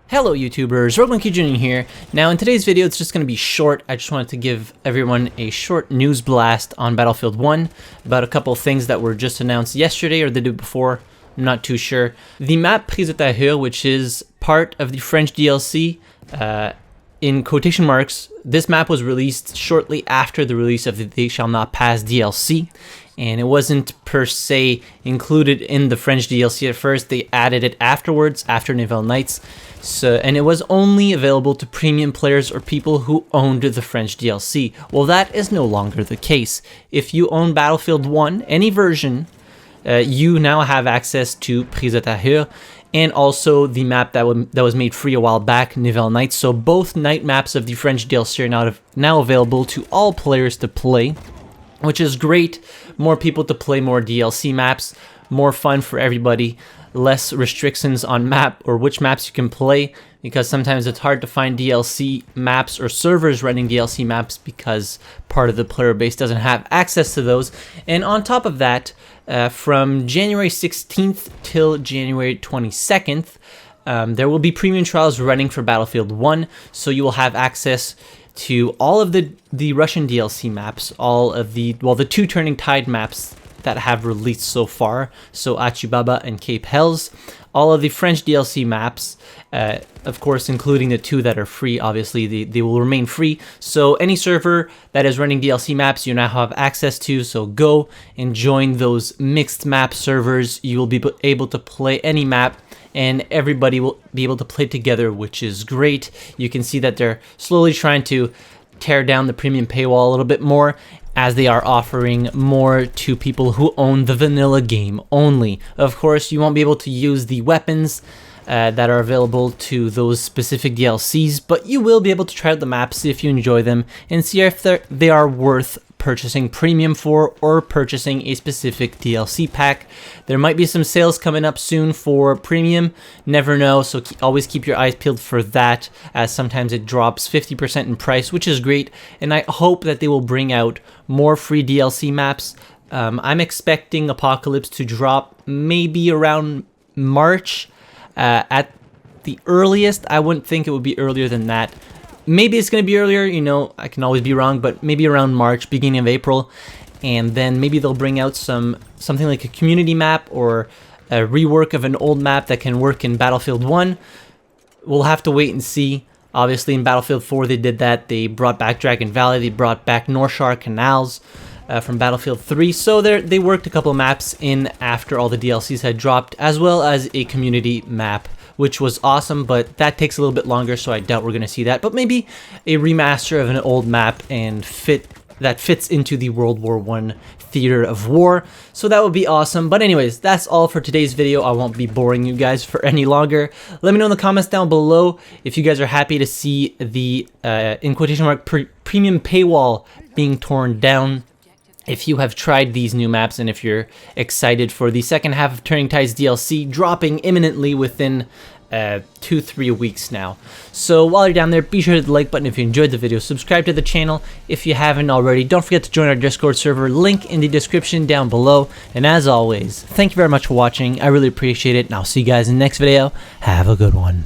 Hello YouTubers, RogueMonkeyJr here. Now in today's video it's just going to be short. I just wanted to give everyone a short news blast on Battlefield 1 about a couple of things that were just announced yesterday or the day before. I'm not too sure. The map Prise de Tahure, which is part of the French DLC, in quotation marks, this map was released shortly after the release of the They Shall Not Pass DLC, and it wasn't per se included in the French DLC at first. They added it afterwards, after Nivelle Nights, and it was only available to premium players or people who owned the French DLC. Well, that is no longer the case. If you own Battlefield 1, any version, you now have access to Prise de Tahure, and also the map that was made free a while back, Nivelle Nights. So both night maps of the French DLC are now available to all players to play, which is great. More people to play more DLC maps, more fun for everybody, less restrictions on map or which maps you can play, because sometimes it's hard to find DLC maps or servers running DLC maps because part of the player base doesn't have access to those. And on top of that, from January 16th till January 22nd, there will be premium trials running for Battlefield 1, so you will have access to all of the Russian DLC maps, all of the two Turning Tide maps that have released so far, so Achibaba and Cape Hells, all of the French DLC maps, of course including the two that are free. Obviously they will remain free, so any server that is running DLC maps you now have access to, so go and join those mixed map servers. You will be able to play any map and everybody will be able to play together, which is great. You can see that they're slowly trying to tear down the premium paywall a little bit more, as they are offering more to people who own the vanilla game only. Of course, you won't be able to use the weapons that are available to those specific DLCs, but you will be able to try out the maps, see if you enjoy them, and see if they are worth purchasing premium for or purchasing a specific DLC pack. There might be some sales coming up soon for premium, never know, so always keep your eyes peeled for that, as sometimes it drops 50% in price, which is great, and I hope that they will bring out more free DLC maps. I'm expecting Apocalypse to drop maybe around March at the earliest. I wouldn't think it would be earlier than that. Maybe it's going to be earlier, you know, I can always be wrong, but maybe around March, beginning of April, and then maybe they'll bring out something like a community map or a rework of an old map that can work in Battlefield 1. We'll have to wait and see. Obviously in Battlefield 4 they did that. They brought back Dragon Valley, they brought back North Shore Canals from Battlefield 3, so they worked a couple maps in after all the DLCs had dropped, as well as a community map, which was awesome, but that takes a little bit longer, so I doubt we're going to see that. But maybe a remaster of an old map and that fits into the World War I theater of war, so that would be awesome. But anyways, that's all for today's video. I won't be boring you guys for any longer. Let me know in the comments down below if you guys are happy to see the, in quotation mark, premium paywall being torn down, if you have tried these new maps, and if you're excited for the second half of Turning Tides DLC dropping imminently within 2-3 weeks now. So while you're down there, be sure to hit the like button if you enjoyed the video, subscribe to the channel if you haven't already, don't forget to join our Discord server, link in the description down below, and as always, thank you very much for watching. I really appreciate it, and I'll see you guys in the next video. Have a good one.